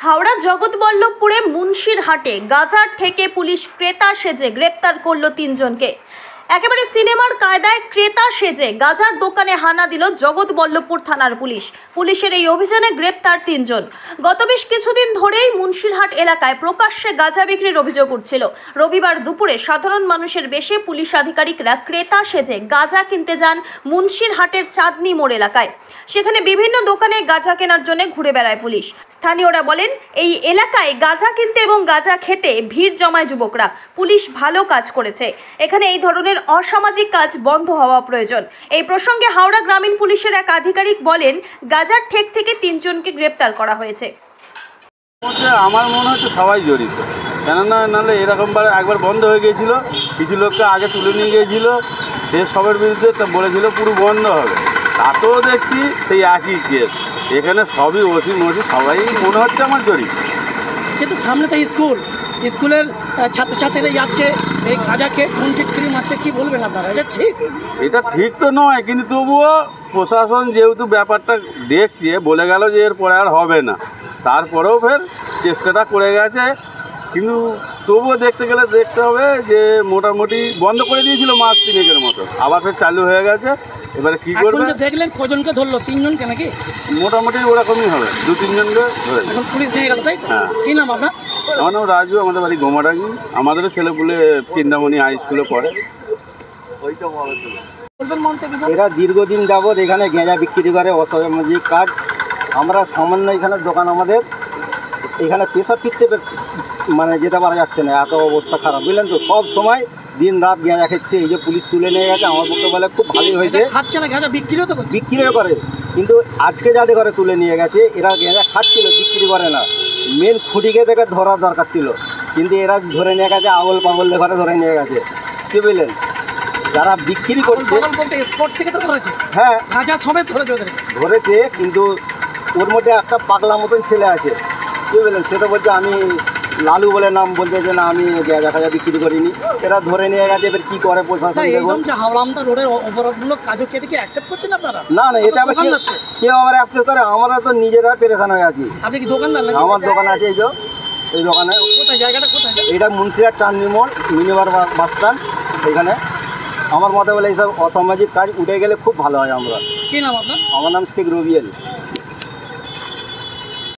হাওড়া জগৎবল্লভপুরে মুন্সিরহাটে গাজার থেকে পুলিশ ক্রেতা সেজে গ্রেপ্তার করল 3 জনকে। একেবারে সিনেমার কায়দায় ক্রেতা সেজে গাজার দোকানে হানা দিল জগৎবল্লভপুর থানার পুলিশ। পুলিশের এই অভিযানে গ্রেপ্তার 3 জন। গত বেশ কিছুদিন ধরেই মুন্সিরহাট এলাকায় প্রকাশ্যে গাঁজা বিক্রির অভিযোগ উঠছিল। রবিবার দুপুরে সাধারণ মানুষের বেশে পুলিশ আধিকারিকরা ক্রেতা সেজে গাঁজা কিনতে যান মুন্সিরহাটের চাঁদনি মোড় এলাকায়। সেখানে বিভিন্ন দোকানে গাঁজা কেনার জন্য ঘুরে বেড়ায় পুলিশ। স্থানীয়রা বলেন, এই এলাকায় গাঁজা কিনতে এবং গাঁজা খেতে ভিড় জমায় যুবকরা। পুলিশ ভালো কাজ করেছে। এখানে এই ধরনের অসামাজিক কাজ বন্ধ হওয়া প্রয়োজন। এই প্রসঙ্গে হাওড়া গ্রামীণ পুলিশের এক আধিকারিক বলেন, গাজার ঠেক থেকে 3 জনকে গ্রেপ্তার করা হয়েছে। আমার মনে হচ্ছে সবাই জড়িত, কেননা নাহলে এরকমবার একবার বন্ধ হয়ে গিয়েছিল, কিছু লোককে আগে তুলে নিয়ে গিয়েছিল, সে সবের বিরুদ্ধে বলেছিল পুরো বন্ধ হবে, তাতেও দেখছি সেই একই কেস। এখানে সবই ওসি মসি সবাই মনে হচ্ছে আমার জড়িত। কিন্তু সামনে তো স্কুলের ছাত্রছাত্রীরা যাচ্ছে, এই গাঁজাকে কন্ট্রিক্ট মারছে, কি বলবেন আপনারা? এটা ঠিক তো নয়, কিন্তু তবুও প্রশাসন যেহেতু ব্যাপারটা দেখছে, বলে গেল যে এরপরে আর হবে না, তারপরেও ফের চেষ্টাটা করে গেছে। কিন্তু তবুও দেখতে হবে যে মোটামুটি বন্ধ করে দিয়েছিল মাস 3 মতো, আবার ফের চালু হয়ে গেছে। এবারে কি করবে? দেখলেন কজনকে ধরলো? 3 জনকে নাকি? মোটামুটি ওরকমই হবে, 2-3 জনকে ধরে। এখন পুলিশ নিয়ে গেল, তাই? হ্যাঁ। কি নাম আপনার? আমার নাম রাজু, আমাদের বাড়ি গোমাডাঙ্গি। আমাদেরও ছেলেপুলে চিন্তামণি হাই স্কুলে পড়ে। এরা দীর্ঘদিন যাবৎ এখানে গেঁজা বিক্রি করে, অসামাজিক কাজ। আমরা সামান্য এখানে দোকান, আমাদের এখানে পেশা ফিরতে মানে যেতে পারা যাচ্ছে না, এত অবস্থা খারাপ, বুঝলেন তো। সব সময় দিন রাত গেঁজা খাচ্ছে। এই যে পুলিশ তুলে নিয়ে গেছে, আমার পক্ষে বলে খুব ভালোই হয়েছে। খাচ্ছে না গেঁজা, বিক্রিও তো বিক্রিও করে, কিন্তু আজকে যাদের ঘরে তুলে নিয়ে গেছে, এরা গেঁজা খাচ্ছিল, বিক্রি করে না। মেন খুঁটিকে দেখে ধরার দরকার ছিল, কিন্তু এরা ধরে নিয়ে গেছে, আগল পাগলের ঘরে ধরে নিয়ে গেছে। কি বুঝলেন? যারা বিক্রি করছে, হ্যাঁ গাঁজা সমেত ধরেছে, কিন্তু ওর মধ্যে একটা পাগলা মতন ছেলে আছে। কি বললেন? সে তো বলছে আমি লালু বলে নাম, বলতে যে না আমি গাঁজা খাজা বিক্রি করিনি। এরা ধরে নিয়ে গেছে, এবার কি করে প্রশাসন? হাওড়া রোডের অপরাধমূলক কাজ হচ্ছে, এটা কি অ্যাকসেপ্ট করছেন আপনারা? না, এটা আবার কেউ আবার অ্যাকসেপ্ট করে? আমরা তো নিজেরা পেরেশান হয়ে আছি। আপনি কি দোকানদার? আমার দোকান আছে, এই দোকানে। কোথায় জায়গাটা? কোথায়? এটা মুন্সিরহাট চাঁদনি মোড়, মিনিবার বাস স্ট্যান্ড। এখানে আমার মতে বলে এইসব অসামাজিক কাজ উঠে গেলে খুব ভালো হয়। আমরা কি নাম আপনার? আমার নাম শেখ রবিয়েল।